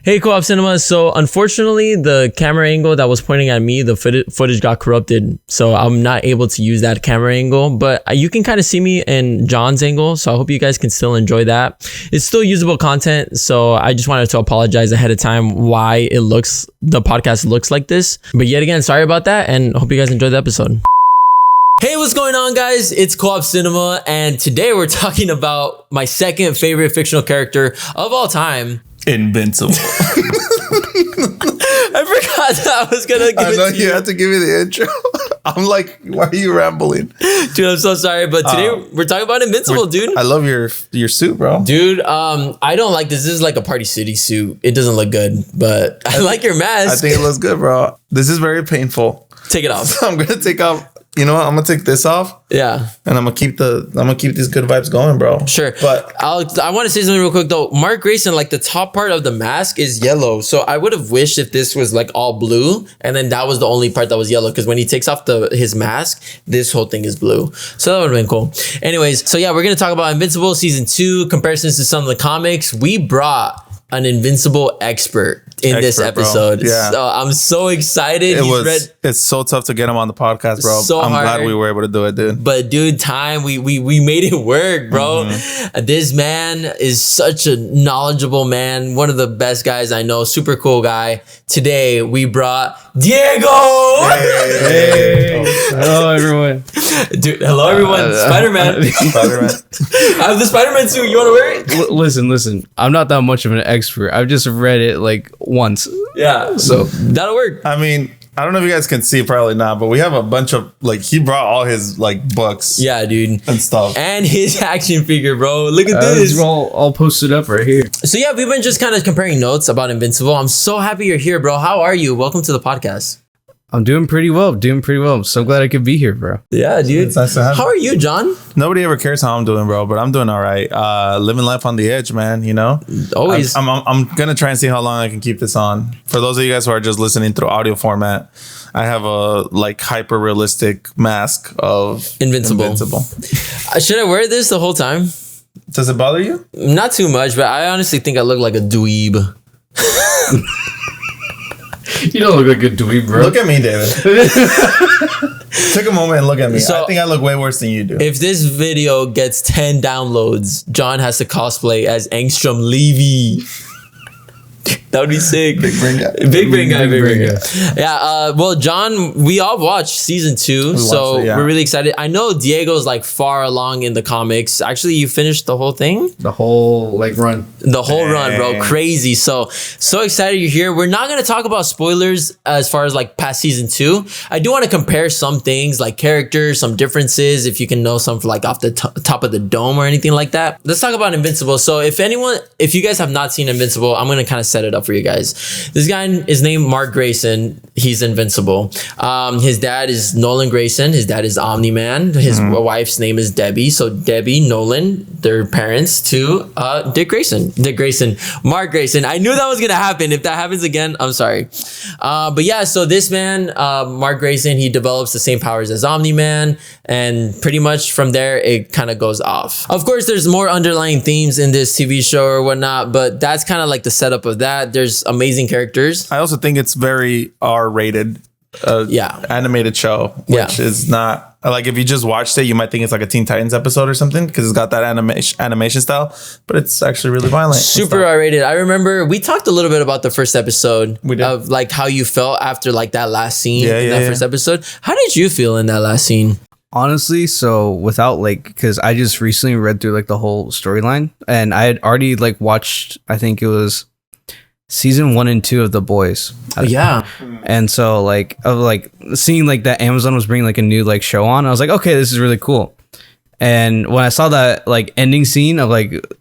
Hey, Co-op Cinema. So unfortunately, the camera angle that was pointing at me, the footage got corrupted. So I'm not able to use that camera angle, but you can kind of see me in John's angle. So I hope you guys can still enjoy that. It's still usable content. So I just wanted to apologize ahead of time why the podcast looks like this. But yet again, sorry about that, and hope you guys enjoy the episode. Hey, what's going on, guys? It's Co-op Cinema, and today we're talking about my second favorite fictional character of all time, Invincible. I forgot that I was gonna give I know you had to give me the intro. I'm like, why are you rambling? Dude, I'm so sorry, but today we're talking about Invincible, dude. I love your suit, bro. Dude, I don't like this. This is like a Party City suit. It doesn't look good, but I like your mask. I think it looks good, bro. This is very painful. Take it off. So I'm gonna take off. You know what? I'm gonna take this off. Yeah. And I'm gonna keep these good vibes going, bro. Sure. But I want to say something real quick though. Mark Grayson, like the top part of the mask is yellow. So I would have wished if this was like all blue and then that was the only part that was yellow. Because when he takes off his mask, this whole thing is blue. So that would have been cool. Anyways, so yeah, we're gonna talk about Invincible season 2, comparisons to some of the comics. We brought an Invincible expert in this episode. Yeah. So I'm so excited. It's so tough to get him on the podcast, bro. So I'm hard. glad we were able to do it, dude. But dude, we made it work, bro. This man is such a knowledgeable man. One of the best guys I know. Super cool guy. Today we brought Diego. Hey. Hello, everyone. Dude, hello everyone. Spider-Man. I have the Spider-Man suit. You want to wear it? Listen. I'm not that much of an expert. I've just read it like once. Yeah. So that'll work. I mean, I don't know if you guys can see, probably not, but we have a bunch of he brought all his books. Yeah, dude. And stuff. And his action figure, bro. Look at this. I'll post it up right here. So yeah, we've been just kind of comparing notes about Invincible. I'm so happy you're here, bro. How are you? Welcome to the podcast. I'm doing pretty well. I'm so glad I could be here, bro. Yeah, dude. It's nice to have you. How are you, John? Nobody ever cares how I'm doing, bro, but I'm doing all right. Living life on the edge, man, you know? Always. I'm going to try and see how long I can keep this on. For those of you guys who are just listening through audio format, I have a hyper realistic mask of Invincible. Should I wear this the whole time? Does it bother you? Not too much, but I honestly think I look like a dweeb. You don't look like a dweeb, bro. Look at me, David. Take a moment and look at me. So, I think I look way worse than you do. If this video gets 10 downloads, John has to cosplay as Angstrom Levy. That would be sick. Big brain guy. Big brain guy. Yeah. Well, John, we all watched season 2, so we're really excited. I know Diego's far along in the comics. Actually, you finished the whole thing. The whole run. The whole run, bro. Crazy. So excited you're here. We're not gonna talk about spoilers as far as past season 2. I do want to compare some things like characters, some differences. If you can know some off the top of the dome or anything like that. Let's talk about Invincible. So if you guys have not seen Invincible, I'm gonna kind of set it up for you guys. This guy is named Mark Grayson. He's Invincible. His dad is Nolan Grayson. His dad is Omni-Man. His wife's name is Debbie. So Debbie, Nolan, their parents to Dick Grayson, Mark Grayson. I knew that was gonna happen. If that happens again, I'm sorry. But yeah, so this man, Mark Grayson, he develops the same powers as Omni-Man, and pretty much from there it kind of goes off. Of course, there's more underlying themes in this TV show or whatnot, but that's kind of the setup of that. There's amazing characters. I also think it's very R-rated animated show, which is not if you just watched it, you might think it's like a Teen Titans episode or something because it's got that animation style, but it's actually really violent. Super R-rated. I remember we talked a little bit about the first episode of how you felt after that last scene in that first episode. How did you feel in that last scene? Honestly, so without because I just recently read through the whole storyline, and I had already watched, I think it was season 1 and 2 of The Boys. Yeah. And so seeing that Amazon was bringing a new show on, I was like, okay, this is really cool. And when I saw that ending scene of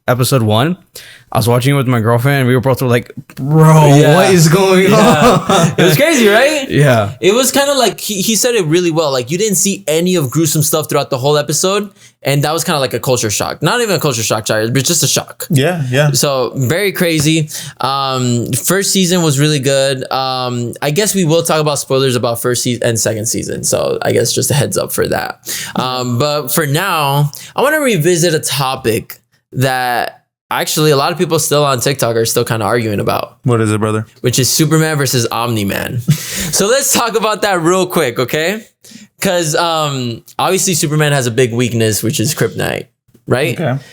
episode 1, I was watching it with my girlfriend, and we were both like, bro, what is going on? It was crazy, right? Yeah. It was kind of he said it really well. You didn't see any of gruesome stuff throughout the whole episode. And that was kind of a culture shock. Not even a culture shock, but just a shock. Yeah. So very crazy. First season was really good. I guess we will talk about spoilers about first season and second season. So I guess just a heads up for that. But for now, I want to revisit a topic that actually a lot of people still on TikTok are still kind of arguing about. What is it, brother? Which is Superman versus Omni-Man. So let's talk about that real quick, okay? Because obviously Superman has a big weakness, which is kryptonite, right? Okay.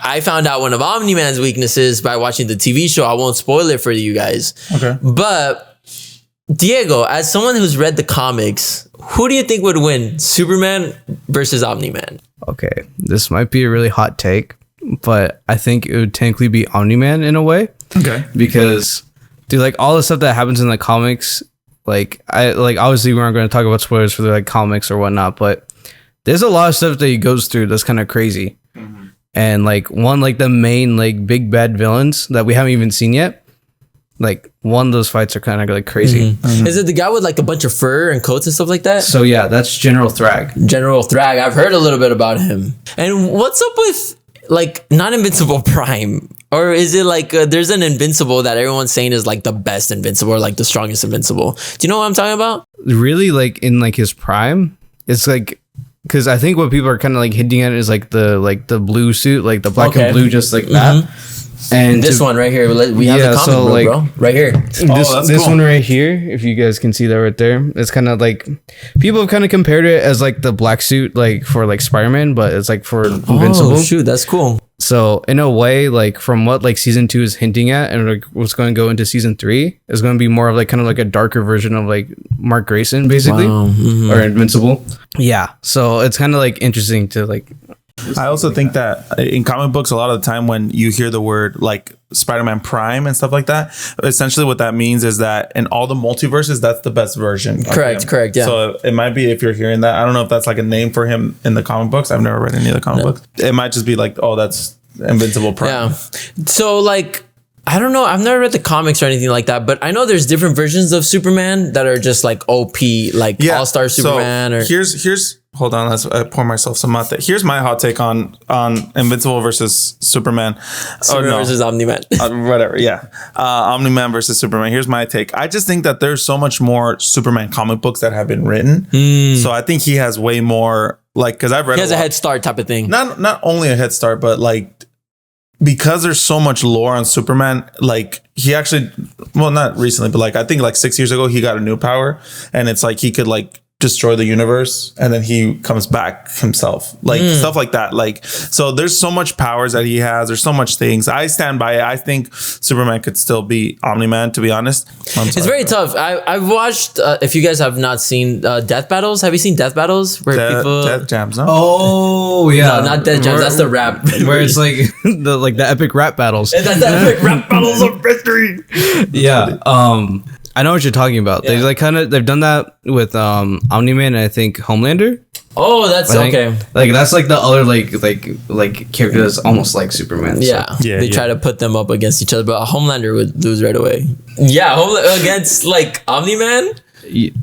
I found out one of Omni-Man's weaknesses by watching the TV show. I won't spoil it for you guys. Okay. But Diego, as someone who's read the comics, who do you think would win, Superman versus Omni-Man? Okay, this might be a really hot take, but I think it would technically be Omni-Man in a way. Okay. Because, dude, like all the stuff that happens in the comics, obviously we aren't going to talk about spoilers for the like comics or whatnot, but there's a lot of stuff that he goes through that's kind of crazy. Mm-hmm. And like the main like big bad villains that we haven't even seen yet, like one of those fights are kind of like crazy. Mm-hmm. Mm-hmm. Is it the guy with like a bunch of fur and coats and stuff like that? So yeah, that's General Thrag. General Thrag. I've heard a little bit about him. And what's up with like not Invincible Prime? Or is it like there's an Invincible that everyone's saying is like the best Invincible or like the strongest Invincible? Do you know what I'm talking about? Really, like in like his prime, it's like, because I think what people are kind of like hinting at is like the blue suit, like the black and blue, just like that. And this one right here, we have the comic book, bro. Right here. This one right here, if you guys can see that right there, it's kind of like people have kind of compared it as like the black suit, like for like Spider-Man, but it's like for Invincible. Oh shoot, that's cool. So in a way, like from what like season 2 is hinting at, and like what's going to go into season 3 is going to be more of like kind of like a darker version of like Mark Grayson, basically, or Invincible. Yeah. So it's kind of like interesting to like. I also think that in comic books, a lot of the time when you hear the word like Spider-Man Prime and stuff like that, essentially what that means is that in all the multiverses, that's the best version. Correct. Yeah. So it might be, if you're hearing that, I don't know if that's like a name for him in the comic books. I've never read any of the comic books. It might just be like, oh, that's Invincible Prime. Yeah. So like, I don't know. I've never read the comics or anything like that, but I know there's different versions of Superman that are just like OP, like All-Star Superman. So here's hold on. Let's pour myself some mate. Here's my hot take on Invincible versus Superman. Versus Omni-Man. Whatever. Yeah. Omni-Man versus Superman. Here's my take. I just think that there's so much more Superman comic books that have been written. So I think he has way more, like, because I've read. He has a head start type of thing. Not only a head start, but like, because there's so much lore on Superman, like he actually, well, not recently, but like I think like 6 years ago, he got a new power, and it's like he could like destroy the universe, and then he comes back himself, like stuff like that. Like, so there's so much powers that he has. There's so much things. I stand by it. I think Superman could still be Omni-Man, to be honest. It's very tough. I've watched, if you guys have not seen Death Battles, have you seen Death Battles? Where people Death Jams, no? Oh yeah. No, not Death Jams, that's the rap. Where it's like the epic rap battles. That's the epic rap battles of victory. Yeah. I know what you're talking about. Yeah. They like they've done that with Omni-Man and I think Homelander. Oh, that's okay. Like that's like the other like character that's almost like Superman. Yeah. They try to put them up against each other, but Homelander would lose right away. Yeah, against like Omni-Man.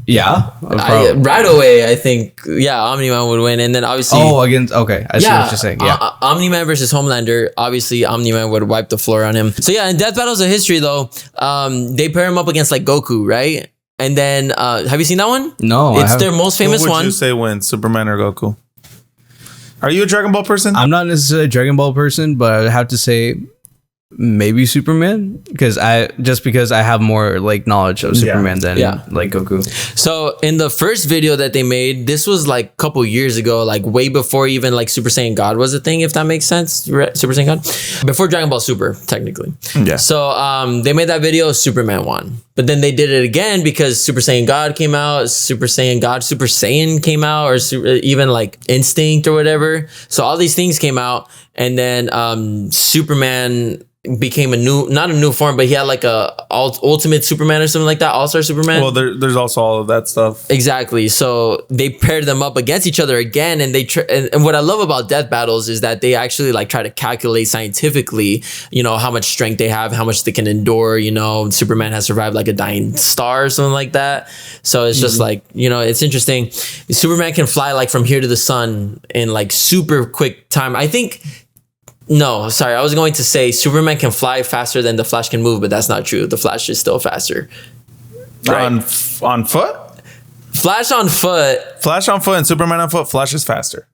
Yeah, right away. I think Omni-Man would win, and then obviously against I see what you're saying. Yeah, Omni-Man versus Homelander. Obviously, Omni-Man would wipe the floor on him. So yeah, in Death Battles of History though, they pair him up against like Goku, right? And then have you seen that one? No, it's their most famous one. Who would you say wins, Superman or Goku? Are you a Dragon Ball person? I'm not necessarily a Dragon Ball person, but I have to say maybe Superman, because I have more like knowledge of Superman than like Goku. So in the first video that they made, this was like a couple years ago, like way before even like Super Saiyan God was a thing, if that makes sense. Super Saiyan God, before Dragon Ball Super, technically. Yeah. So they made that video, Superman won, but then they did it again because Super Saiyan God came out, Super Saiyan came out, or even like Instinct or whatever. So all these things came out, and then Superman became not a new form, but he had like a ultimate Superman or something like that, All-Star Superman. Well, there's also all of that stuff. Exactly. So they paired them up against each other again, and and what I love about Death Battles is that they actually like try to calculate scientifically, how much strength they have, how much they can endure. Superman has survived like a dying star or something like that. So it's just like, it's interesting. Superman can fly like from here to the sun in like super quick time. I think. No, sorry. I was going to say Superman can fly faster than the Flash can move, but that's not true. The Flash is still faster. Right. On foot? Flash on foot. And Superman on foot. Flash is faster.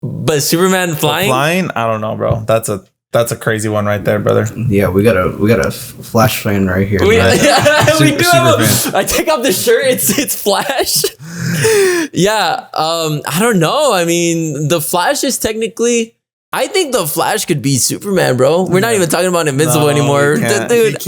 But Superman flying? Flying? I don't know, bro. That's a That's a crazy one right there, brother. Yeah, we got a Flash fan right here. We do. Super fan. I take off the shirt. It's Flash. Yeah. I don't know. I mean, the Flash is technically. I think the Flash could be Superman, bro. We're not even talking about Invincible anymore, dude.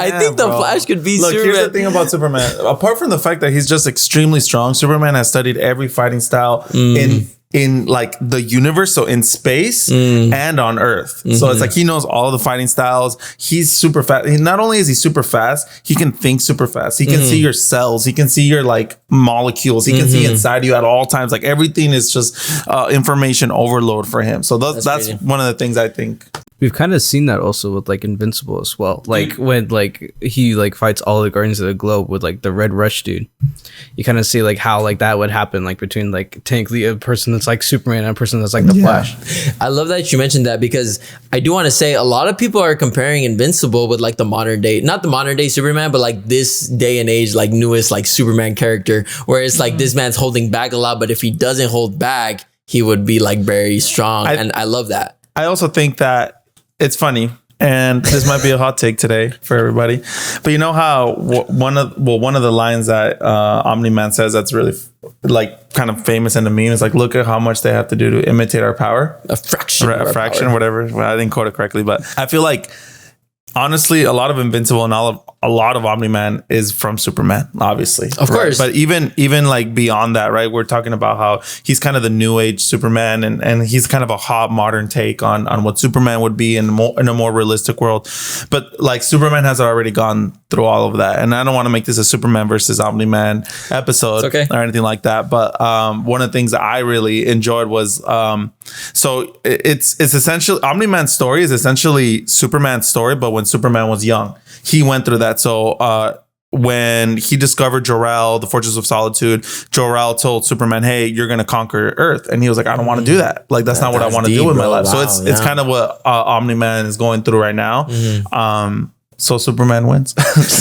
I think the Flash could be Superman. Here's the thing about Superman. Apart from the fact that he's just extremely strong, Superman has studied every fighting style in like the universe, so in space and on Earth. So it's like he knows all the fighting styles. He's super fast. Not only is he super fast, he can think super fast. He can see your cells. He can see your like molecules. He can see inside you at all times. Like everything is just information overload for him. So that's one of the things I think. We've kind of seen that also with like Invincible as well. Like when like he like fights all the Guardians of the Globe with like the Red Rush dude. You kind of see like how like that would happen like between like technically a person that's like Superman and a person that's like the Flash. I love that you mentioned that because I do want to say a lot of people are comparing Invincible with like the modern day, not the modern day Superman, but like this day and age like newest like Superman character where it's like this man's holding back a lot, but if he doesn't hold back, he would be like very strong. And I love that. I also think that it's funny, and this might be a hot take today for everybody, but you know how one of the lines that Omni-Man says that's really like kind of famous in the meme is like, look at how much they have to do to imitate our power. A fraction, whatever. Well, I didn't quote it correctly, but I feel like honestly, a lot of Invincible and a lot of Omni-Man is from Superman, obviously. Of course. But even like beyond that, right? We're talking about how he's kind of the new age Superman and he's kind of a hot modern take on what Superman would be in a more realistic world. But like Superman has already gone through all of that. And I don't want to make this a Superman versus Omni-Man episode or anything like that. But one of the things that I really enjoyed was so it's essentially Omni-Man's story is essentially Superman's story, but when Superman was young, he went through that. So when he discovered Jor-El, the Fortress of Solitude, Jor-El told Superman, "Hey, you're gonna conquer Earth," and he was like, "I don't want to do that. Like that's not what I want to do with my life." Wow, so it's kind of what Omni-Man is going through right now. So Superman wins. That's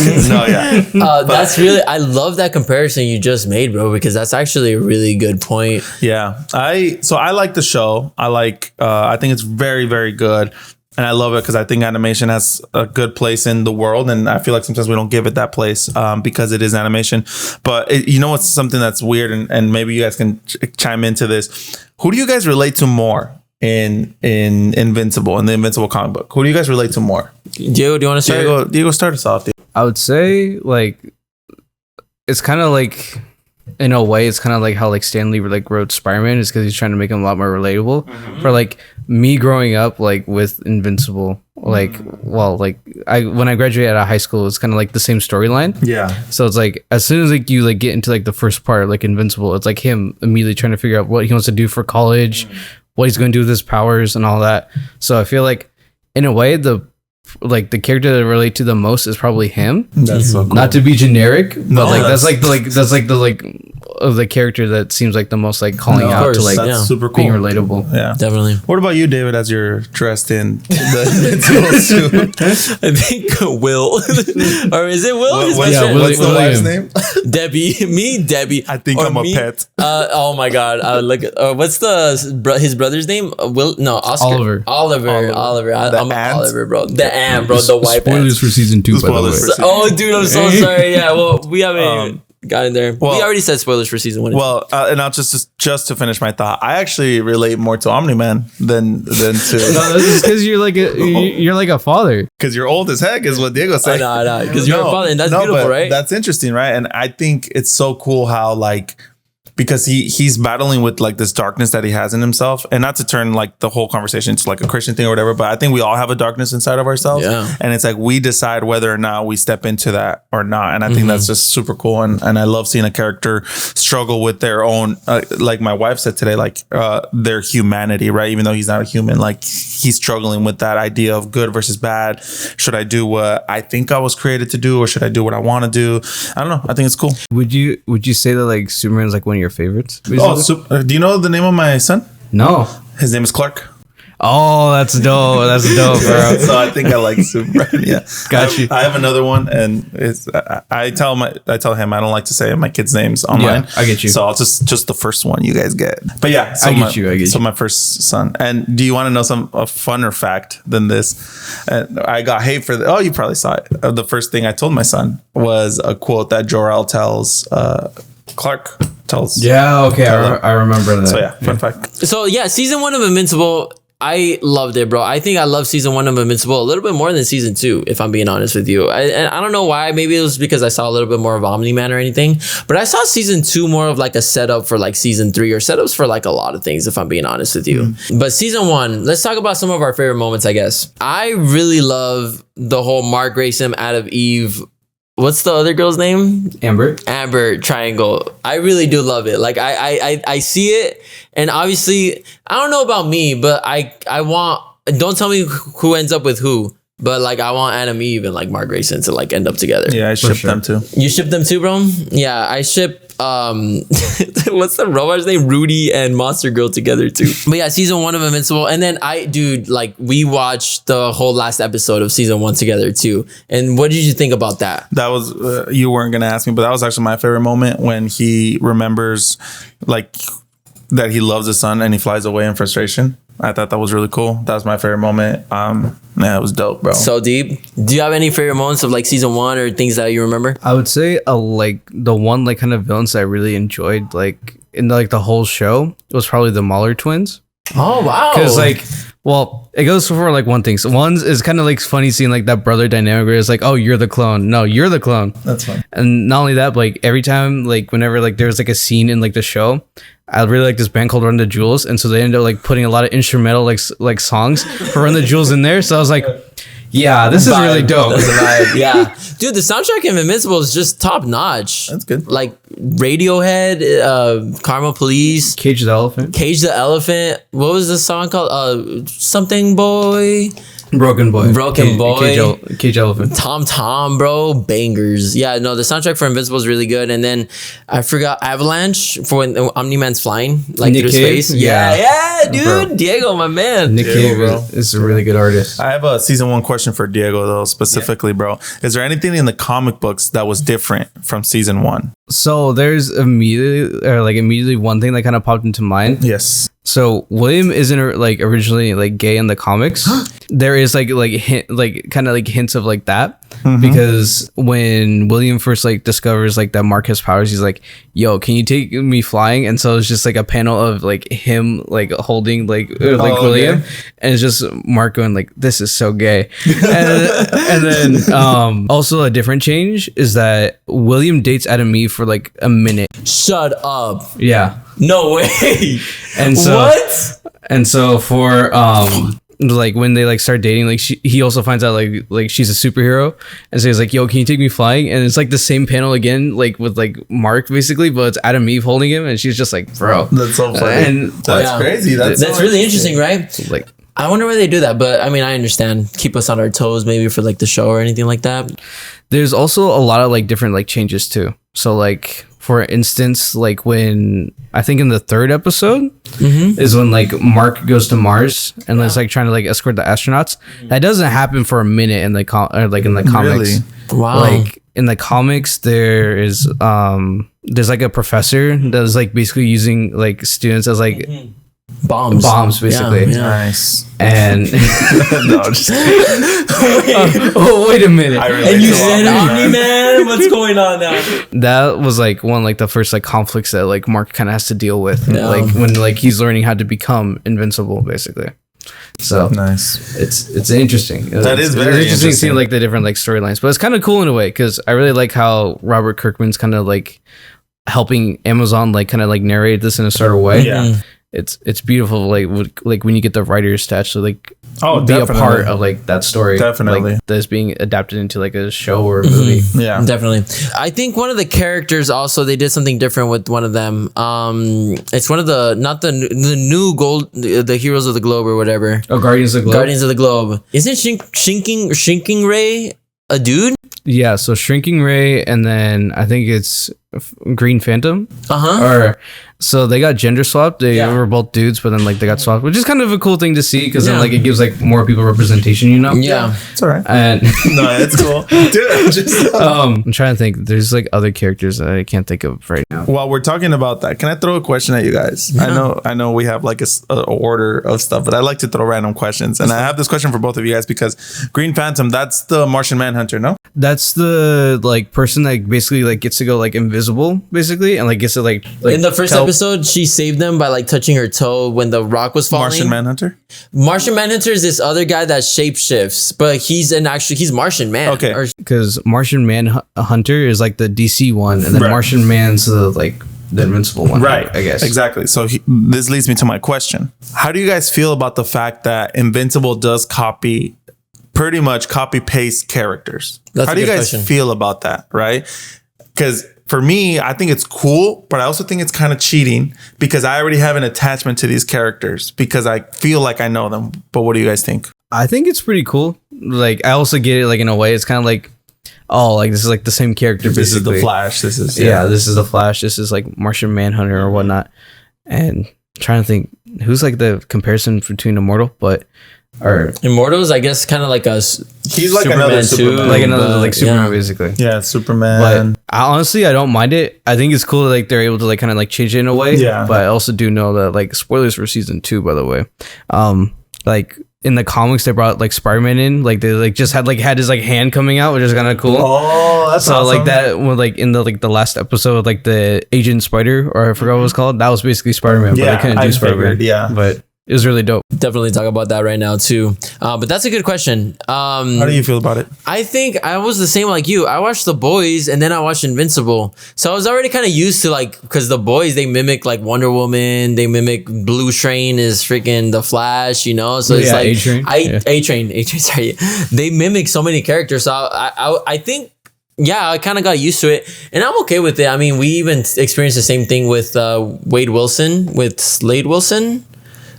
really, I love that comparison you just made, bro, because that's actually a really good point. Yeah, I like the show. I think it's very, very good. And I love it because I think animation has a good place in the world. And I feel like sometimes we don't give it that place because it is animation. But you know what's something that's weird, and maybe you guys can chime into this. Who do you guys relate to more in Invincible, in the Invincible comic book? Who do you guys relate to more? Diego, do you want to start? Diego, start us off. I would say like it's kind of like in a way it's kind of like how like Stan Lee like wrote Spider-Man is because he's trying to make him a lot more relatable. For like me growing up like with Invincible, like when I graduated out of high school, it's kind of like the same storyline. Yeah. So it's like as soon as like you like get into like the first part, like Invincible, it's like him immediately trying to figure out what he wants to do for college, what he's going to do with his powers and all that. So I feel like in a way the character that I relate to the most is probably him. That's so cool. Not to be generic, but the character that seems like the most like calling out to like that's super cool, being relatable. Yeah, definitely. What about you, David? As you're dressed in the Invincible suit, I think Will, or is it Will? What's the wife's name? Debbie. I think I'm a pet. Oh my god! What's his brother's name? Will? No, Oscar. Oliver. I'm Oliver, bro. The ant, bro. The white spoilers for season 2, by the way. Oh, dude, I'm so sorry. Yeah, well, we haven't got in there. Well, we already said spoilers for season 1. Well, and I'll just to finish my thought, I actually relate more to Omni-Man than to. No, this is because you're like a father. Because you're old as heck, is what Diego said. No, because you're a father, and that's beautiful, right? That's interesting, right? And I think it's so cool how like. Because he's battling with like this darkness that he has in himself, and not to turn like the whole conversation to like a Christian thing or whatever, but I think we all have a darkness inside of ourselves, and it's like we decide whether or not we step into that or not, and I think that's just super cool, and I love seeing a character struggle with their own, like my wife said today, like their humanity, right? Even though he's not a human, like he's struggling with that idea of good versus bad. Should I do what I think I was created to do, or should I do what I want to do? I don't know. I think it's cool. Would you say that like Superman's like one of your favorites? Do you know the name of my son? No. His name is Clark. Oh, that's dope. That's dope, bro. So I think I like Superman. Yeah, Got you. I have another one, and it's I tell him I don't like to say my kids' names online. Yeah, I get you. So I'll just the first one you guys get. But yeah, so I get you. So my first son. And do you want to know a funner fact than this? And I got hate for you probably saw it. The first thing I told my son was a quote that Jor-El tells Clark tells. Yeah, okay, I remember that. So yeah, fun fact. So yeah, season 1 of Invincible, I loved it, bro. I think I love season 1 of Invincible a little bit more than season 2, if I'm being honest with you. And I don't know why. Maybe it was because I saw a little bit more of Omni-Man or anything. But I saw season 2 more of like a setup for like season 3 or setups for like a lot of things, if I'm being honest with you. But season 1, let's talk about some of our favorite moments, I guess. I really love the whole Mark Grayson, Adam Eve. What's the other girl's name? Amber triangle. I really do love it. Like I see it, and obviously I don't know about me, but I want. Don't tell me who ends up with who, but like I want Adam Eve and like Mark Grayson to like end up together. Yeah, I ship them too. You ship them too, bro? Yeah, I ship what's the robot's name? Rudy and Monster Girl together too. But yeah, season 1 of Invincible, and then we watched the whole last episode of season 1 together too. And what did you think about that? That was you weren't gonna ask me, but that was actually my favorite moment when he remembers like that he loves his son and he flies away in frustration. I thought that was really cool. That was my favorite moment. Yeah, it was dope, bro. So deep. Do you have any favorite moments of like season 1 or things that you remember? I would say like the one like kind of villains that I really enjoyed like in like the whole show was probably the Mahler twins. Oh wow! Because like, well, it goes for like one thing. So one is kind of like funny seeing like that brother dynamic where it's like, oh, you're the clone. No, you're the clone. That's fun. And not only that, but like every time, like whenever like there's like a scene in like the show, I really like this band called Run the Jewels, and so they ended up like putting a lot of instrumental like songs for Run the Jewels in there. So I was like, yeah, this is really dope. That's a vibe. Yeah, dude, the soundtrack of Invincible is just top notch. That's good. Like Radiohead, Karma Police, Cage the Elephant. What was the song called? Something Boy. Broken Boy. Cage Elephant. Tom, bro. Bangers. Yeah, no, the soundtrack for Invincible is really good. And then I forgot Avalanche for when Omni-Man's flying like through space. Yeah, dude. Bro. Diego, my man. Nick Cave is a really good artist. I have a season 1 question for Diego though, specifically, bro. Is there anything in the comic books that was different from season 1? So there's immediately one thing that kind of popped into mind. Yes. So William isn't like originally like gay in the comics. There is kind of hints of like that, because when William first like discovers like that Mark has powers, he's like, "Yo, can you take me flying?" And so it's just like a panel of like him like holding William, and it's just Mark going like, "This is so gay." and then also a different change is that William dates Adam Eve for like a minute. Shut up. Yeah. No way. And so what? And so for like when they like start dating, like he also finds out like she's a superhero, and so he's like, "Yo, can you take me flying?" And it's like the same panel again, like with like Mark basically, but it's Adam Eve holding him, and she's just like, "Bro, that's so funny." And that's crazy. That's really interesting, right? Like, I wonder why they do that, but I mean, I understand. Keep us on our toes, maybe for like the show or anything like that. There's also a lot of like different like changes too. So like, for instance, like when I think in the 3rd episode is when like Mark goes to Mars and is like trying to like escort the astronauts. That doesn't happen for a minute in the in the comics. Really? Wow. Like in the comics, there's like a professor that's like basically using like students as like bombs basically. Yeah. Nice. And no, just wait a minute. And you said Omni-Man? What's going on now? That was like one like the first like conflicts that like Mark kind of has to deal with, like when like he's learning how to become invincible basically. So nice. It's interesting. That is very interesting seeing like the different like storylines, but it's kind of cool in a way because I really like how Robert Kirkman's kind of like helping Amazon like kind of like narrate this in a sort of way. Yeah. It's beautiful, like when you get the writers to actually like be definitely a part of like that story, definitely, like that's being adapted into like a show or a movie. Yeah, definitely. I think one of the characters also they did something different with one of them. It's one of the not the new the Heroes of the Globe or whatever. Oh, Guardians of the Globe. Isn't Shrinking Ray a dude? Yeah, so Shrinking Ray, and then I think it's Green Phantom. Uh-huh. Or So they got gender swapped. They were both dudes, but then like they got swapped, which is kind of a cool thing to see because then like it gives like more people representation, you know? Yeah, it's all right. And no, it's cool. Dude, I'm trying to think. There's like other characters that I can't think of right now. While we're talking about that, can I throw a question at you guys? I know we have like a order of stuff, but I like to throw random questions, and I have this question for both of you guys because Green Phantom, that's the Martian Manhunter, no? That's the like person that basically like gets to go like invisible, basically, and like gets to like in the first episode, she saved them by like touching her toe when the rock was falling. Martian Manhunter. Martian Manhunter is this other guy that shapeshifts, but he's Martian Man. Okay, because Martian Manhunter is like the DC one, and then Martian Man's the Invincible one, right? I guess exactly. So this leads me to my question: how do you guys feel about the fact that Invincible does pretty much copy paste characters? How do you guys feel about that? Right? Because for me, I think it's cool, but I also think it's kind of cheating because I already have an attachment to these characters because I feel like I know them. But what do you guys think? I think it's pretty cool. Like I also get it. Like in a way, it's kind of like, oh, like this is like the same character. This is the Flash. This is this is the Flash. This is like Martian Manhunter or whatnot. And I'm trying to think who's like the comparison between Immortal, but or Immortals, I guess, kind of like he's like another Superman, like another like Superman, basically. Yeah, Superman. But honestly, I don't mind it. I think it's cool that like they're able to like kind of like change it in a way. Yeah. But I also do know that like spoilers for season 2, by the way. Like in the comics, they brought like Spider-Man in, like they like just had his like hand coming out, which is kind of cool. Oh, that's so awesome. Like that when like in the last episode, like the Agent Spider, or I forgot what it was called. That was basically Spider-Man, but they couldn't do Spider-Man. Yeah, but it was really dope. Definitely talk about that right now too. But that's a good question. How do you feel about it? I think I was the same like you. I watched The Boys and then I watched Invincible. So I was already kind of used to like, because The Boys, they mimic like Wonder Woman. They mimic Blue Train is freaking the Flash, you know? So it's like A-Train, sorry. They mimic so many characters. So I think, yeah, I kind of got used to it and I'm okay with it. I mean, we even experienced the same thing with Wade Wilson, with Slade Wilson.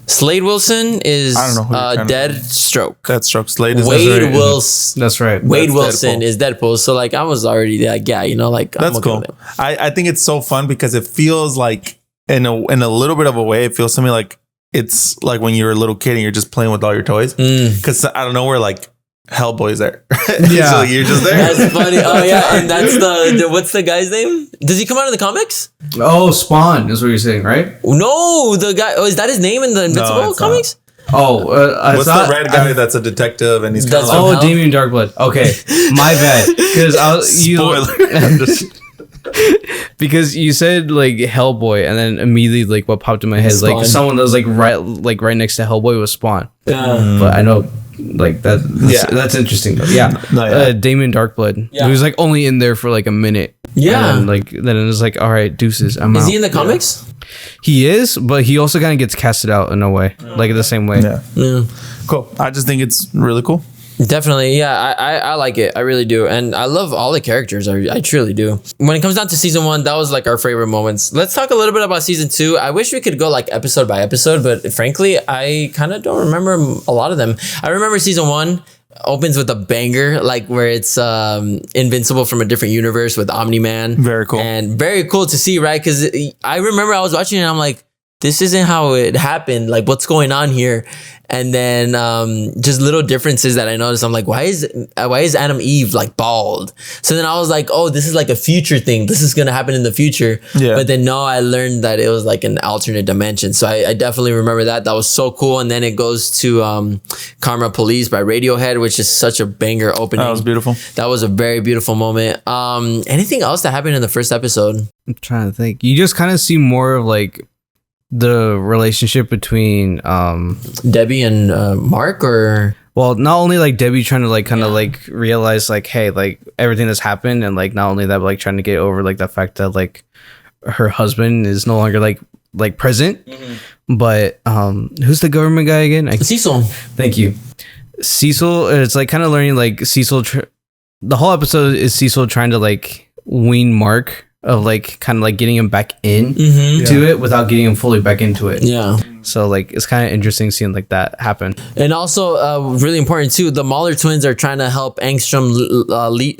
Slade Wilson is Deathstroke. Slade is Wade Wilson. That's right. Wade Wilson is Deadpool. So like I was already like, yeah, you know, like that's cool. I think it's so fun because it feels like in a little bit of a way, it feels to me like it's like when you're a little kid and you're just playing with all your toys. Because I don't know where like Hellboy's there. Yeah. So you're just there. That's funny. Oh yeah, and that's the what's the guy's name? Does he come out in the comics? Oh, Spawn is what you're saying, right? No, the guy. Oh, is that his name in the Invincible comics? Oh, what's the red guy that's a detective and he's kind of like, Damien Darkblood. Okay, my bad. Because because you said like Hellboy, and then immediately like what popped in my head, Spawn. Like someone that was like right next to Hellboy was Spawn. But I know. Like that, that's interesting though. Damien Darkblood. He was like only in there for like a minute. Yeah, and then it was like, all right, deuces. I'm out. Is he in the comics? He is, but he also kind of gets casted out in a way, like the same way. Yeah, cool. I just think it's really cool. Definitely, yeah. I like it. I really do, and I love all the characters. I truly do. When it comes down to season 1, that was like our favorite moments. Let's talk a little bit about season 2. I wish we could go like episode by episode, but frankly, I kind of don't remember a lot of them. I remember season 1 opens with a banger, like where it's Invincible from a different universe with Omni-Man. Very cool, and very cool to see, right? Because I remember I was watching it and I'm like, this isn't how it happened. Like, what's going on here? And then just little differences that I noticed. I'm like, why is Adam Eve like bald? So then I was like, oh, this is like a future thing. This is gonna happen in the future. Yeah. But then no, I learned that it was like an alternate dimension. So I definitely remember that. That was so cool. And then it goes to Karma Police by Radiohead, which is such a banger opening. That was beautiful. That was a very beautiful moment. Anything else that happened in the first episode? I'm trying to think. You just kind of see more of like the relationship between Debbie and Mark, or well, not only like Debbie trying to like kind of like realize like, hey, like everything that's happened, and like not only that, but like trying to get over like the fact that like her husband is no longer like present. But who's the government guy again? Cecil. Thank you. Cecil. It's like kind of learning like Cecil. The whole episode is Cecil trying to like wean Mark of like kind of like getting him back in to it without getting him fully back into it. Yeah. So like it's kind of interesting seeing like that happen. And also really important too, the Mahler twins are trying to help Angstrom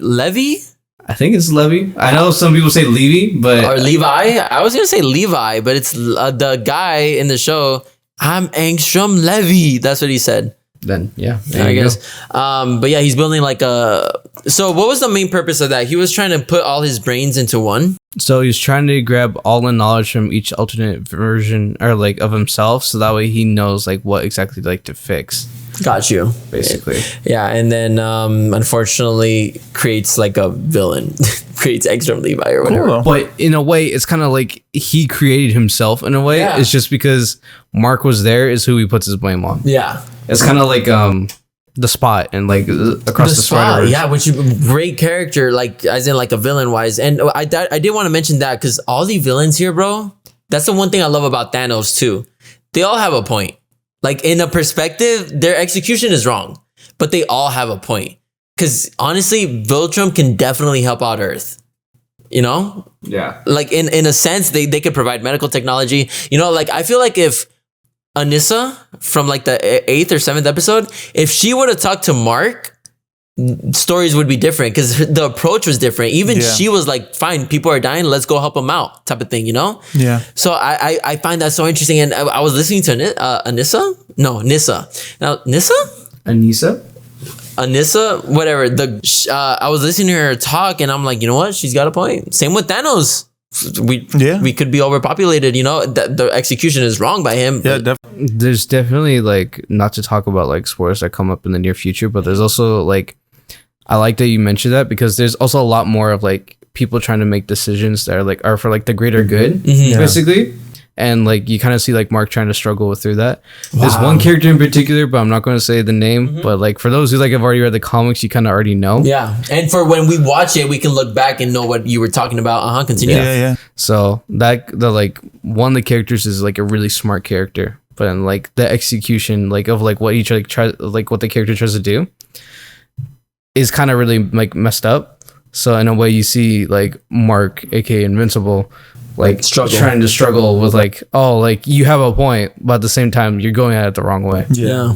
Levy. I think it's Levi. I know some people say Levi, but or Levi. I was gonna say Levi, but it's the guy in the show. I'm Angstrom Levy. That's what he said. Then yeah, I guess. But yeah, he's building like a. So what was the main purpose of that? He was trying to put all his brains into one. So he's trying to grab all the knowledge from each alternate version or like of himself, so that way he knows like what exactly like to fix. Got you. Basically. Yeah, and then unfortunately creates like a villain, creates Extreme Levi or whatever. Cool. But in a way, it's kind of like he created himself in a way. Yeah. It's just because Mark was there is who he puts his blame on. Yeah. It's kind of like the Spot and like across the Spot. Yeah, which is great character, like as in like a villain wise. And I did want to mention that because all the villains here, bro, that's the one thing I love about Thanos too. They all have a point. Like in a perspective, their execution is wrong, but they all have a point. Because honestly, Viltrum can definitely help out Earth. You know? Yeah. Like in a sense, they could provide medical technology. You know, like I feel like if Anissa from like the 8th or 7th episode, if she would have talked to Mark, stories would be different because the approach was different. Even she was like, fine, people are dying, let's go help them out type of thing, you know? Yeah. So I find that so interesting. And I was listening to Anissa? No, Nissa. Now, Nissa? Anissa, whatever. I was listening to her talk and I'm like, you know what? She's got a point. Same with Thanos. We could be overpopulated, you know? The execution is wrong by him. Yeah, definitely. There's definitely like, not to talk about like spoilers that come up in the near future, but there's also like, I like that you mentioned that because there's also a lot more of like people trying to make decisions that are for like the greater good, basically. And like you kind of see like Mark trying to struggle through that. Wow. There's one character in particular, but I'm not going to say the name. But like for those who like have already read the comics, you kind of already know. Yeah, and for when we watch it, we can look back and know what you were talking about. Continue. Yeah. So that the like one of the characters is like a really smart character, but then like the execution like of like what each like tries like what the character tries to do is kind of really like messed up. So in a way, you see like Mark, aka Invincible, like trying to struggle with like, oh, like you have a point, but at the same time you're going at it the wrong way. Yeah.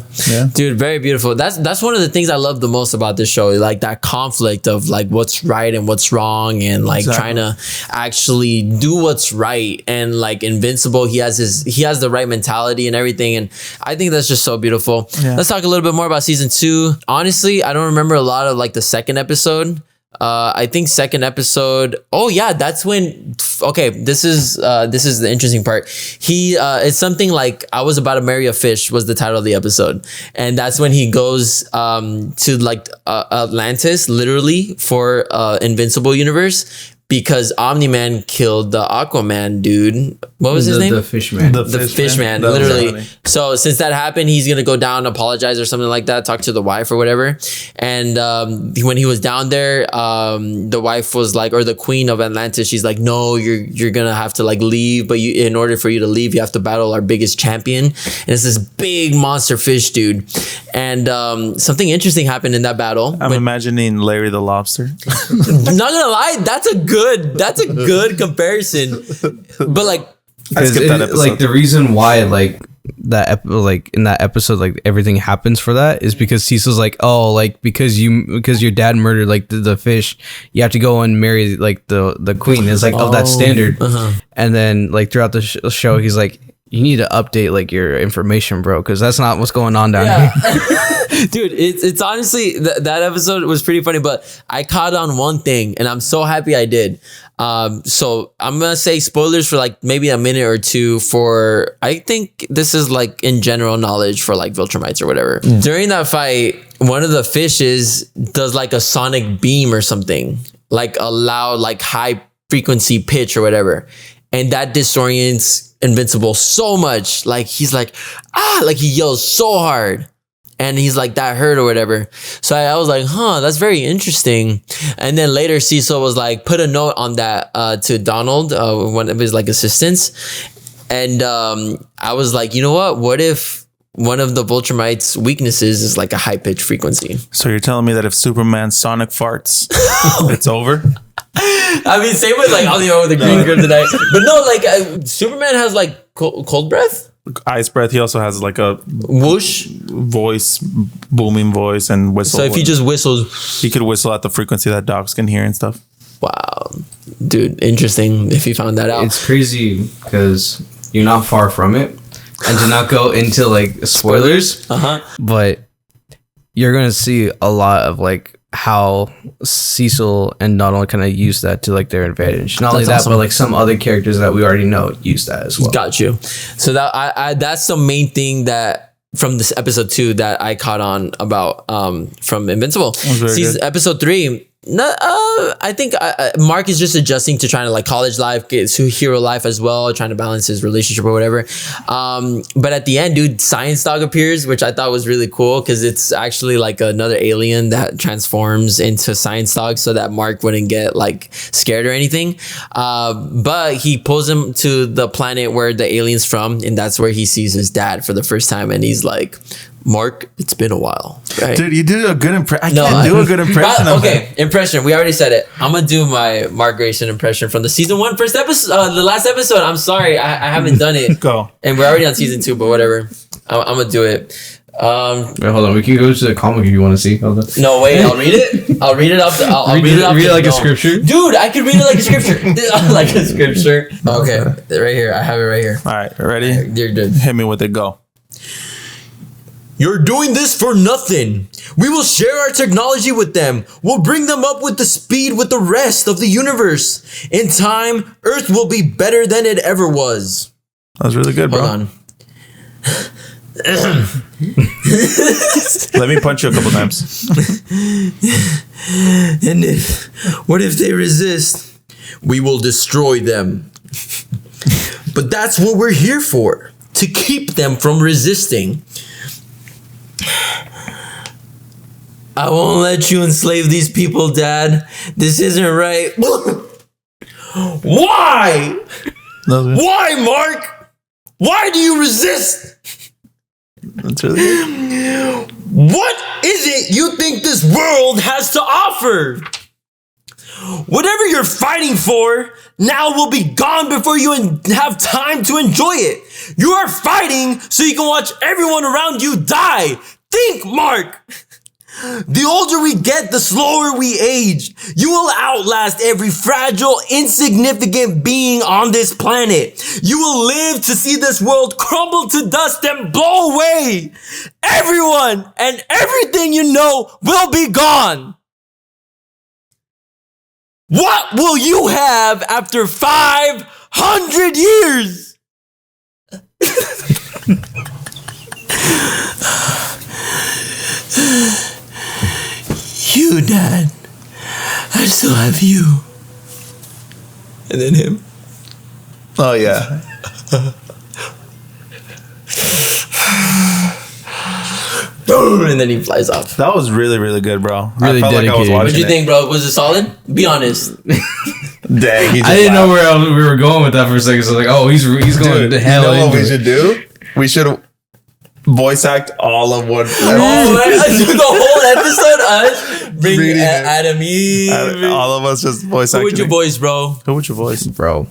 Dude, very beautiful. That's one of the things I love the most about this show, like that conflict of like what's right and what's wrong, and like trying to actually do what's right. And like Invincible, he has the right mentality and everything, and I think that's just so beautiful. Let's talk a little bit more about season 2. Honestly, I don't remember a lot of like the second episode. I think second episode. Oh yeah, that's when. Okay, this is the interesting part. It's something like I was about to marry a fish was the title of the episode, and that's when he goes to like Atlantis, literally for Invincible universe. Because Omni-Man killed the Aquaman dude. What was his name? The Fishman. The Fishman, literally. So since that happened, he's going to go down, apologize or something like that, talk to the wife or whatever. And when he was down there, the wife was like, or the queen of Atlantis, she's like, no, you're going to have to like leave. But in order for you to leave, you have to battle our biggest champion. And it's this big monster fish dude. And something interesting happened in that battle. I'm imagining Larry the Lobster. Not going to lie, that's a good comparison, but like like the reason why like that like in that episode like everything happens for that is because Cecil's like, oh, like because your dad murdered like the fish, you have to go and marry like the queen. It's like of that standard. And then like throughout the show he's like, you need to update like your information, bro, because that's not what's going on down here. Dude, it's honestly that episode was pretty funny, but I caught on one thing and I'm so happy I did. So I'm gonna say spoilers for like maybe a minute or two for, I think this is like in general knowledge for like Viltrumites or whatever. During that fight, one of the fishes does like a sonic beam or something, like a loud like high frequency pitch or whatever, and that disorients Invincible so much. Like he's like, like he yells so hard. And he's like, that hurt or whatever. So I was like, that's very interesting. And then later Cecil was like, put a note on that to Donald, one of his like assistants. And I was like, you know what if one of the Viltrumites' weaknesses is like a high pitch frequency? So you're telling me that if Superman sonic farts, it's over? I mean, same with like all the green kryptonite. But no, like Superman has like cold breath? Ice breath. He also has like a whoosh voice, booming voice and whistle. So if he just whistles, he could whistle at the frequency that dogs can hear and stuff. Wow, dude, interesting. If you found that out, It's crazy because you're not far from it, and to not go into like spoilers, but you're gonna see a lot of like how Cecil and Donald kind of use that to like their advantage. Not only that, but like some other characters that we already know use that as well. Got you. So that I that's the main thing that from this episode 2 that I caught on about from Invincible. See, episode 3. I think Mark is just adjusting to trying to like college life, get to hero life as well, trying to balance his relationship or whatever. But at the end, dude, Science Dog appears, which I thought was really cool because it's actually like another alien that transforms into Science Dog so that Mark wouldn't get like scared or anything. But he pulls him to the planet where the alien's from, and that's where he sees his dad for the first time, and he's like, Mark, it's been a while. Right? Dude, you did a good impression. I can't do a good impression of him. Impression. We already said it. I'm going to do my Mark Grayson impression from the season 1 first episode, the last episode. I'm sorry. I haven't done it. Go. And we're already on season 2, but whatever. I'm going to do it. Wait, hold on. We can go to the comic if you want to see. Hold on. No, wait. I'll read it. I'll read it off. I'll read it off. Read it like a scripture? Dude, I can read it like a scripture. Like a scripture. Okay. Right here. I have it right here. All right. Ready? You're good. Hit me with it. Go. You're doing this for nothing. We will share our technology with them. We'll bring them up with the speed with the rest of the universe. In time, Earth will be better than it ever was. That was really good, bro. Hold on. Let me punch you a couple times. And what if they resist? We will destroy them. But that's what we're here for. To keep them from resisting. I won't let you enslave these people, Dad. This isn't right. Why? Why, Mark? Why do you resist? That's really good. What is it you think this world has to offer? Whatever you're fighting for now will be gone before you have time to enjoy it. You are fighting so you can watch everyone around you die. Think, Mark. The older we get, the slower we age. You will outlast every fragile, insignificant being on this planet. You will live to see this world crumble to dust and blow away. Everyone and everything you know will be gone. What will you have after 500 years? You, Dad. I still have you. And then him. Oh, yeah. And then he flies off. That was really, really good, bro. Really I felt dedicated. like I was watching What'd you think, bro? Was it solid? Be honest. Dang, I didn't know where we were going with that for a second. So I was like, oh, he's going to hell. You know what we should do? We should voice act all of one. The whole episode, us bring Adam Eve. All of us just voice act. Who would you voice, bro? Who would you voice? Bro.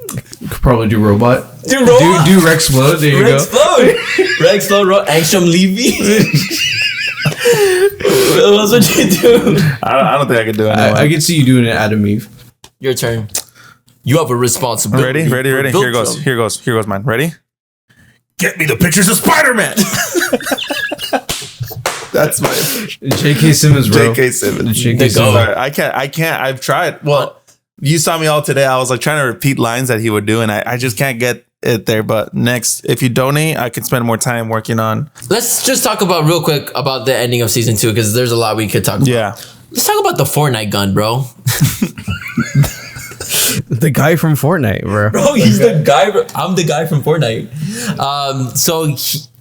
Could probably do robot. Do robot? Do Rexplode. There you Rexplode. Rexplode. Angstrom Levy. What else would you do? I don't think I could do it. I can see you doing it, Adam Eve. Your turn. You have a responsibility. Ready? Here goes mine. Ready? Get me the pictures of Spider-Man. That's my J.K. Simmons, bro. J.K. Simmons. J.K. Simmons. I can't. I've tried. Well, you saw me all today. I was like trying to repeat lines that he would do, and I just can't get it there. But next, if you donate, I can spend more time working on. Let's just talk about real quick about the ending of season 2 because there's a lot we could talk about. Yeah. Let's talk about the Fortnite gun, bro. The guy from Fortnite, bro. Bro, he's the guy. I'm the guy from Fortnite.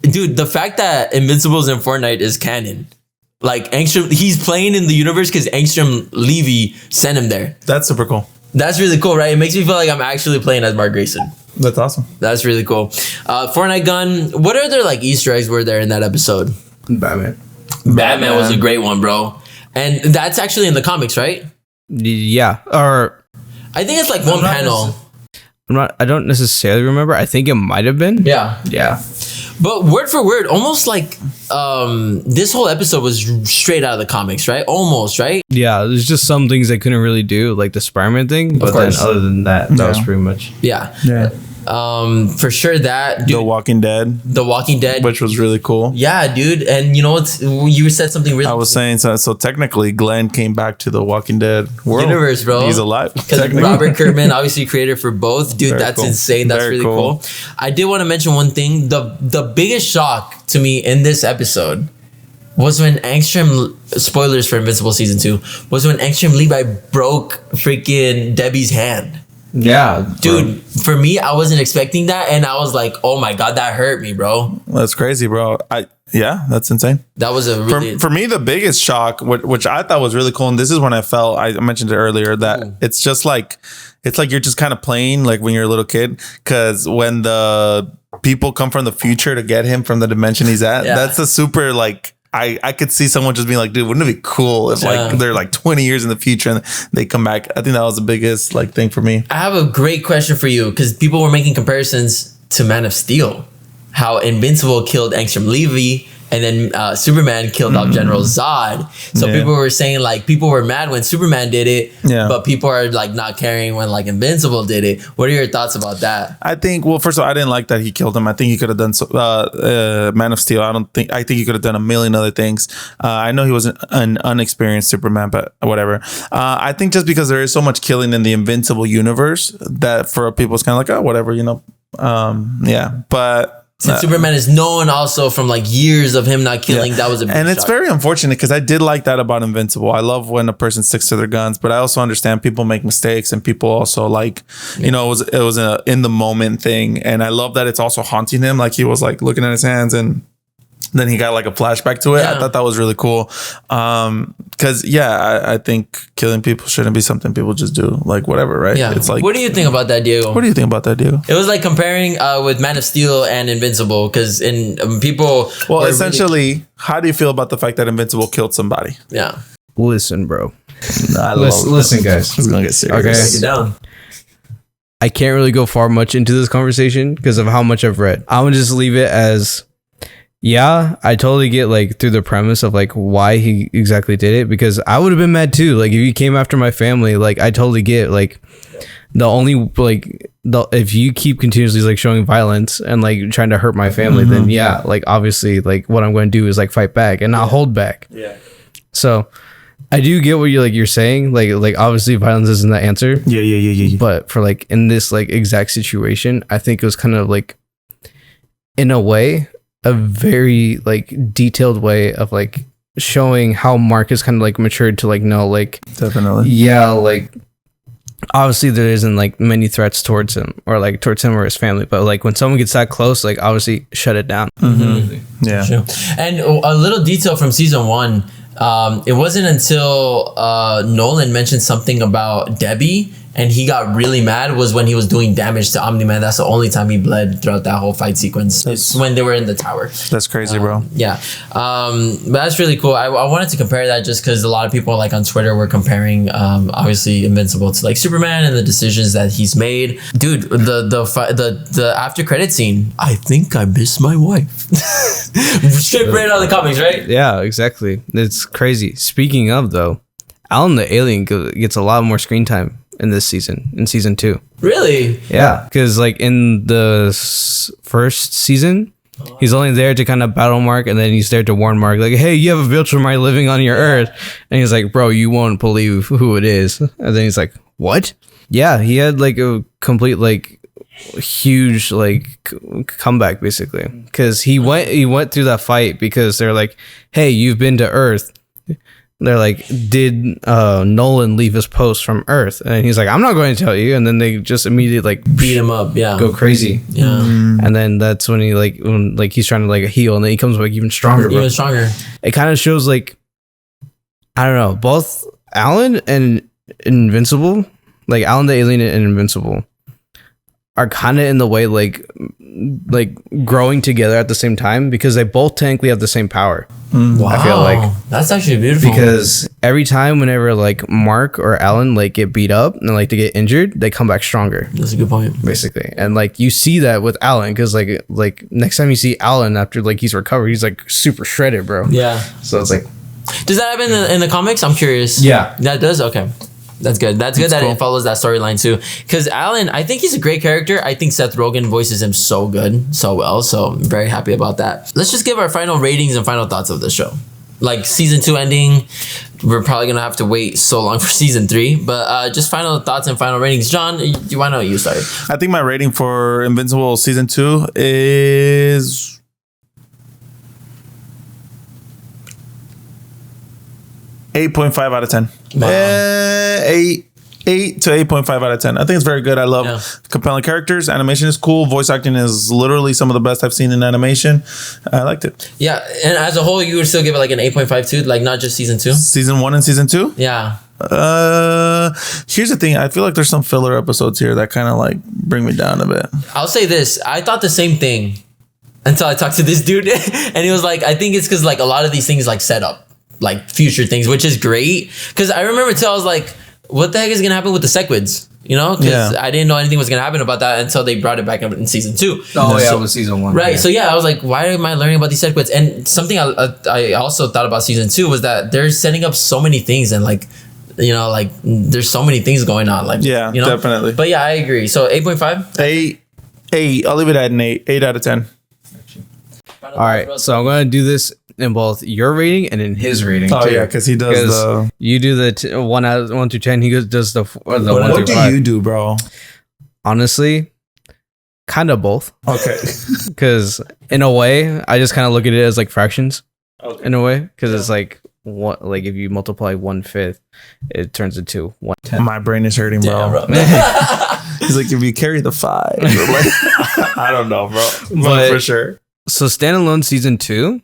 Dude, the fact that Invincible's in Fortnite is canon. Like, Angstrom, he's playing in the universe because Angstrom Levy sent him there. That's super cool. That's really cool, right? It makes me feel like I'm actually playing as Mark Grayson. That's awesome. That's really cool. Fortnite gun. What other like Easter eggs were there in that episode? Batman was a great one, bro. And that's actually in the comics, right? Yeah. Or I think it's like one panel. I don't necessarily remember. I think it might have been. Yeah. Yeah. But word for word, almost like this whole episode was straight out of the comics, right? Almost, right? Yeah, there's just some things they couldn't really do, like the Spider-Man thing. But then other than that, that was pretty much. Yeah. Yeah. For sure that dude, The Walking Dead, which was really cool. Yeah, dude. And you know what? You said something really. I was saying so technically, Glenn came back to the Walking Dead world. Universe, bro. He's alive. Because Robert Kirkman, obviously creator for both, dude. Very that's cool. Insane. That's very really cool. I did want to mention one thing. The biggest shock to me in this episode was when Angstrom, spoilers for Invincible season 2, was when Angstrom Levi broke freaking Debbie's hand. Yeah, dude. For me, I wasn't expecting that, and I was like, "Oh my god, that hurt me, bro." That's crazy, bro. That's insane. That was a really for me the biggest shock, which I thought was really cool, and this is when I mentioned it earlier that it's just like you're just kind of playing like when you're a little kid, because when the people come from the future to get him from the dimension he's at, that's a super like. I could see someone just being like, dude, wouldn't it be cool if like they're like 20 years in the future and they come back? I think that was the biggest like thing for me. I have a great question for you, because people were making comparisons to Man of Steel, how Invincible killed Angstrom Levy and then Superman killed off General Zod. So people were saying like people were mad when Superman did it, but people are like not caring when like Invincible did it. What are your thoughts about that? I think, well, first of all, I didn't like that he killed him. I think he could have done Man of Steel. I think he could have done a million other things. I know he was an unexperienced Superman, but whatever. I think just because there is so much killing in the Invincible universe that for people it's kind of like, oh, whatever, you know. But since Superman is known also from like years of him not killing, that was a big and it's shock. very unfortunate, because I did like that about Invincible. I love when a person sticks to their guns, but I also understand people make mistakes, and people also like, you know, it was a in the moment thing, and I love that it's also haunting him. Like he was like looking at his hands, and then he got like a flashback to it. I thought that was really cool. Because I think killing people shouldn't be something people just do, like whatever, right? Yeah. It's like, what do you think about that, Diego? What do you think about that, Diego? It was like comparing with Man of Steel and Invincible, because in people. Well, essentially, how do you feel about the fact that Invincible killed somebody? Yeah. Listen, bro. Listen, guys. It's gonna get serious. Okay. Break it down. I can't really go far much into this conversation because of how much I've read. I'm gonna just leave it as. Yeah, I totally get like through the premise of like why he exactly did it, because I would have been mad too. Like if you came after my family, like I totally get like the only like if you keep continuously like showing violence and like trying to hurt my family, then like obviously like what I'm going to do is like fight back and not hold back. Yeah. So I do get what you're saying. Like obviously violence isn't the answer. Yeah. But for like in this like exact situation, I think it was kind of like in a way a very like detailed way of like showing how Mark is kind of like matured to like know like definitely like obviously there isn't like many threats towards him or his family, but like when someone gets that close, like obviously shut it down. Yeah. Sure. And a little detail from season 1, it wasn't until Nolan mentioned something about Debbie and he got really mad was when he was doing damage to Omni-Man. That's the only time he bled throughout that whole fight sequence. It's when they were in the tower. That's crazy, bro. Yeah. But that's really cool. I wanted to compare that just because a lot of people like on Twitter were comparing obviously Invincible to like Superman and the decisions that he's made. Dude, the after credit scene, I think I miss my wife. Straight right out of the comics, right? Yeah, exactly. It's crazy. Speaking of though, Alan the Alien gets a lot more screen time in this season, in season 2. Really? Yeah, because like in the first season, he's only there to kind of battle Mark, and then he's there to warn Mark, like, hey, you have a Viltrumite living on your Earth. And he's like, bro, you won't believe who it is. And then he's like, what? Yeah, he had like a complete like huge like comeback basically, because he went through that fight because they're like, hey, you've been to Earth. They're like, did Nolan leave his post from Earth? And he's like, I'm not going to tell you. And then they just immediately like beat him up, go crazy. Yeah. And then that's when he's trying to like heal, and then he comes like even stronger. Even stronger. It kind of shows like, I don't know, both Alan and Invincible, like Alan the Alien and Invincible, are kind of in the way like like growing together at the same time because they both technically have the same power. Wow, I feel like that's actually beautiful. Because every time, whenever like Mark or Alan like get beat up and like they get injured, they come back stronger. That's a good point, basically. And like you see that with Alan, because like next time you see Alan after like he's recovered, he's like super shredded, bro. Yeah. So it's like, does that happen in the comics? I'm curious. Yeah, that does. Okay. That's good. That's good that cool. It follows that storyline too. Because Alan, I think he's a great character. I think Seth Rogen voices him so good, so well. So I'm very happy about that. Let's just give our final ratings and final thoughts of the show. Like season 2 ending, we're probably gonna have to wait so long for season 3. But just final thoughts and final ratings. John, why don't you start? I think my rating for Invincible season 2 is 8.5 out of 10. Wow. 8 to 8.5 out of 10. I think it's very good. I love compelling characters. Animation is cool. Voice acting is literally some of the best I've seen in animation. I liked it. Yeah, and as a whole, you would still give it like an 8.5 too, like not just season 2? Season 1 and season 2? Yeah. Here's the thing. I feel like there's some filler episodes here that kind of like bring me down a bit. I'll say this. I thought the same thing until I talked to this dude and he was like, I think it's because like a lot of these things like set up like future things, which is great. Because I remember too, I was like, what the heck is gonna happen with the Sequids? You know, because I didn't know anything was gonna happen about that until they brought it back up in season 2. Oh yeah, it was season 1, right? Yeah. So yeah, I was like, why am I learning about these Sequids? And something I also thought about season 2 was that they're setting up so many things and like, you know, like there's so many things going on. Like, yeah, you know? Definitely. But yeah, I agree. So 8.5, 8. I'll leave it at an 8 out of 10. All right, so I'm gonna do this in both your rating and in his rating. Oh too. Yeah, because he does the. You do the 1 through 10. He does the 1 through 5. What do you do, bro? Honestly, kind of both. Okay. Because in a way, I just kind of look at it as like fractions. Okay. In a way, because it's like what, like if you multiply 1/5, it turns into 1/10. My brain is hurting, bro. Yeah, bro. He's like, if you carry the 5, like, I don't know, bro. But for sure. So standalone season 2,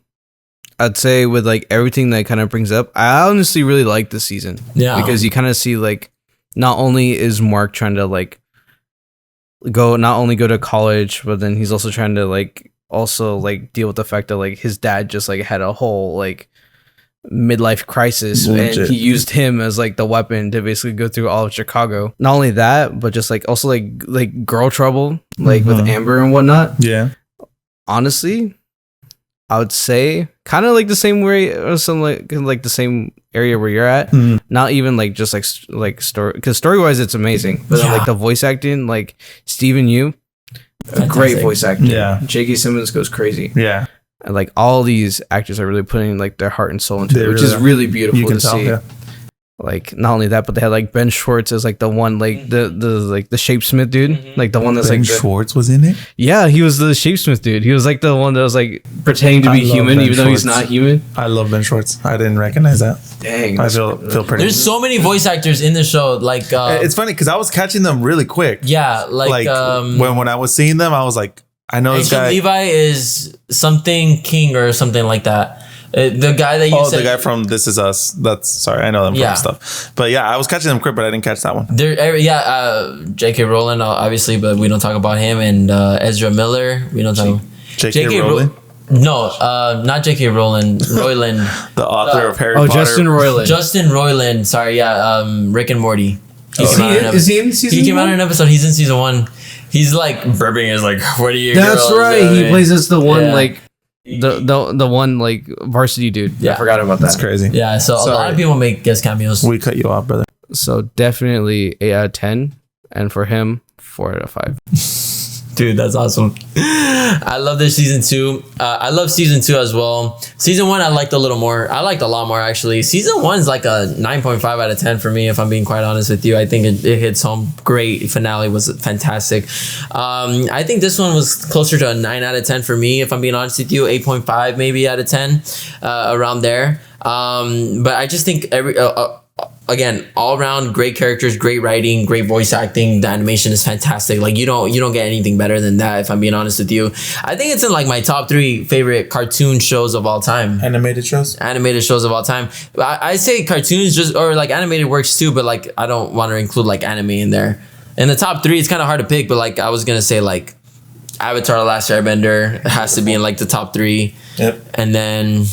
I'd say with like everything that kind of brings up, I honestly really like this season. Yeah. Because you kind of see like, not only is Mark trying to like go to college, but then he's also trying to like also like deal with the fact that like his dad just like had a whole like midlife crisis. Legit. And he used him as like the weapon to basically go through all of Chicago. Not only that, but just like also like girl trouble, like with Amber and whatnot. Yeah. Honestly, I would say kind of like the same way or some like the same area where you're at. Not even like just like story, because story wise it's amazing, but then, like the voice acting, like Steven Yeun, great voice acting. Yeah, J.K. Simmons goes crazy. Yeah, and like all these actors are really putting like their heart and soul into it, which is really beautiful to see. Yeah. Like not only that, but they had like Ben Schwartz as like the one like the like the shapesmith dude, like the one that's Ben like Schwartz was in it. Yeah, he was the shapesmith dude. He was like the one that was like pretending to be human, even though he's not human. I love Ben Schwartz. I didn't recognize that. Dang, I feel pretty. There's so many voice actors in the show. Like it's funny because I was catching them really quick. Yeah, like when I was seeing them, I was like, I know this guy. Levi is something King or something like that. The guy that you said, the guy from This Is Us. That's sorry, I know them from stuff. But yeah, I was catching them quick, but I didn't catch that one. J.K. Rowling, obviously, but we don't talk about him. And Ezra Miller, we don't talk. J.K. Rowling. No, not J.K. Rowling. Roiland, the author of Harry Potter. Justin Roiland. Justin Roiland. Sorry, Rick and Morty. Is he in season? He came out in an episode. He's in season 1. He's like burping is like, what are you? That's right. He plays as the one like. The one like varsity dude. Yeah, I forgot about that. That's crazy. Yeah, so a lot of people make guest cameos. We cut you off, brother. So definitely 8 out of 10, and for him 4 out of 5. Dude, that's awesome. I love this season 2. I love season 2 as well. Season 1 I liked a little more. I liked a lot more actually. Season 1 is like a 9.5 out of 10 for me, if I'm being quite honest with you. I think it hits home great. Finale was fantastic. I think this one was closer to a 9 out of 10 for me, if I'm being honest with you. 8.5 maybe out of 10, around there. But I just think again, all around great characters, great writing, great voice acting. The animation is fantastic. Like you don't get anything better than that, if I'm being honest with you. I think it's in like my top 3 favorite cartoon shows of all time. Animated shows of all time. I say cartoons just, or like animated works too, but like I don't want to include like anime in there. In the top 3, it's kind of hard to pick, but like I was gonna say like Avatar: The Last Airbender has to be in like the top 3. Yep. And then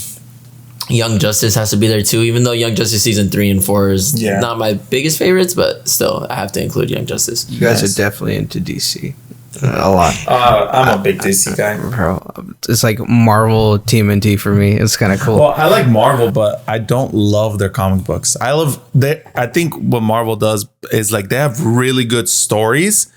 Young Justice has to be there too, even though Young Justice season 3 and 4 is not my biggest favorites, but still I have to include Young Justice. You guys are definitely into DC. A lot. I'm a big DC guy, bro. It's like Marvel TMNT for me. It's kind of cool. Well, I like Marvel, but I don't love their comic books. I think what Marvel does is like they have really good stories,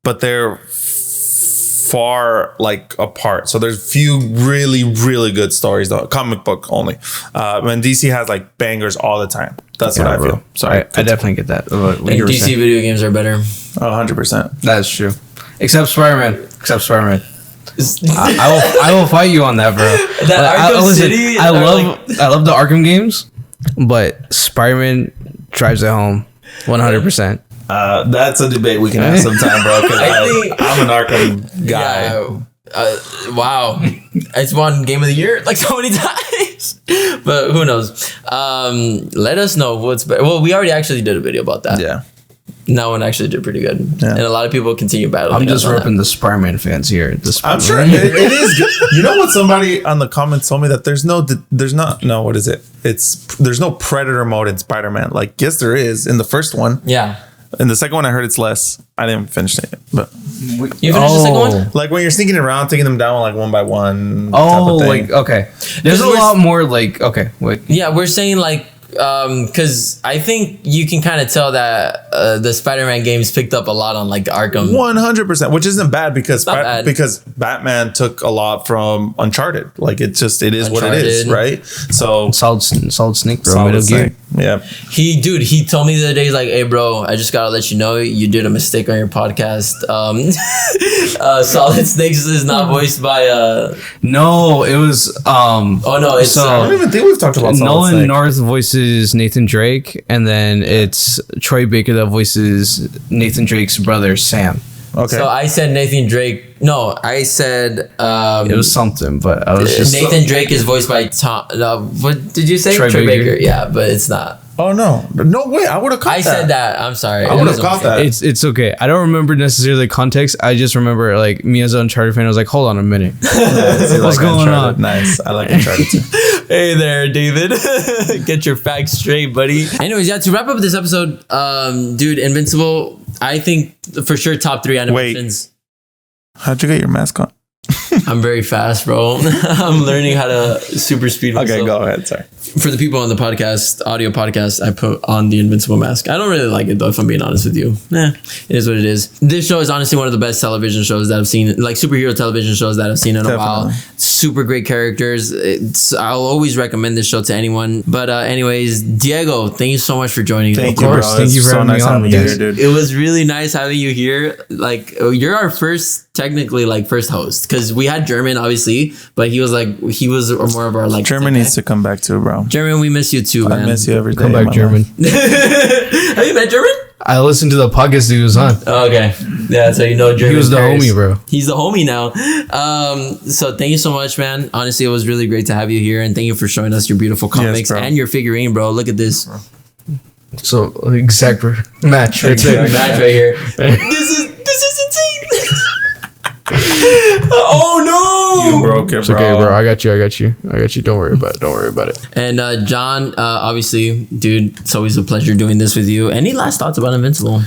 but they're far like apart. So there's few really, really good stories though. Comic book only. When DC has like bangers all the time. That's what I feel. Sorry, I definitely get that. And DC video games are better. 100%. That's true. Except Spider-Man. I will fight you on that, bro. I love the Arkham games, but Spider-Man drives it home 100%. That's a debate we can have sometime, bro. Because I'm an Arkham guy. Yeah. Wow, it's won Game of the Year like so many times. But who knows? Let us know what's better. Well, we already actually did a video about that. Yeah. That one actually did pretty good, and a lot of people continue battling. I'm just repping the Spider-Man fans here. I'm sure it is good. You know what? Somebody on the comments told me that there's no Predator mode in Spider-Man. Like, yes, there is in the first one. Yeah. In the second one, I heard it's less. I didn't finish it, but you finished the second one? Like when you're sneaking around, taking them down like one by one. Oh, like okay. There's a lot more like okay. Wait. Yeah, we're saying like. Because I think you can kind of tell that the Spider-Man games picked up a lot on like Arkham. 100%, which isn't bad because because Batman took a lot from Uncharted. Like it is Uncharted. What it is, right? So Solid Snake, bro. Metal Gear. Yeah. He told me the other day, he's like, "Hey, bro, I just gotta let you know you did a mistake on your podcast. Solid Snakes is not voiced by No, it was oh no, it's I don't even think we've talked about Nolan Solid Snake. North voices Nathan Drake, and then it's Troy Baker that voices Nathan Drake's brother Sam. Okay. So I said Nathan Drake. No, I said it was something, but I was just Nathan Drake is voiced by Tom. What did you say? Troy Baker. Yeah, but it's not. Oh no way! I would have caught that. I said that. I'm sorry. I would have caught that. It's okay. I don't remember necessarily the context. I just remember like me as an Uncharted fan. I was like, hold on a minute, what's going on? Nice. I like Uncharted too. Hey there, David. Get your facts straight, buddy. Anyways, yeah. To wrap up this episode, dude, Invincible. I think for sure top 3 animations. Wait, how'd you get your mask on? I'm very fast, bro. I'm learning how to super speed myself. Okay, go ahead. Sorry. For the people on the audio podcast, I put on the Invincible mask. I don't really like it though, if I'm being honest with you. It is what it is. This show is honestly one of the best television shows that I've seen, like superhero television shows that I've seen in a while. Super great characters. I'll always recommend this show to anyone. But anyways, Diego, thank you so much for joining. Thank you, bro. Thank you for having me on, dude. It was really nice having you here. Like, you're our first host, because we had German obviously, but he was more of our like. German needs to come back too, bro. German, we miss you too, man. I miss you every day. Come back, German. Have you met German? I listened to the podcast he was on. Oh, okay. Yeah, so you know German. He was the homie, bro. He's the homie now. So thank you so much, man. Honestly, it was really great to have you here, and thank you for showing us your beautiful comics and your figurine, bro. Look at this. So exact match right there. Match right here. This is insane. Oh no! You broke it, bro. It's okay, bro. I got you. Don't worry about it. And John, obviously, dude, it's always a pleasure doing this with you. Any last thoughts about Invincible?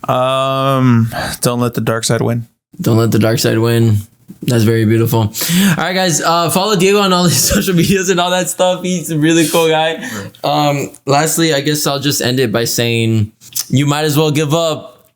Don't let the dark side win. Don't let the dark side win. That's very beautiful. All right, guys. Follow Diego on all his social medias and all that stuff. He's a really cool guy. Lastly, I guess I'll just end it by saying, you might as well give up.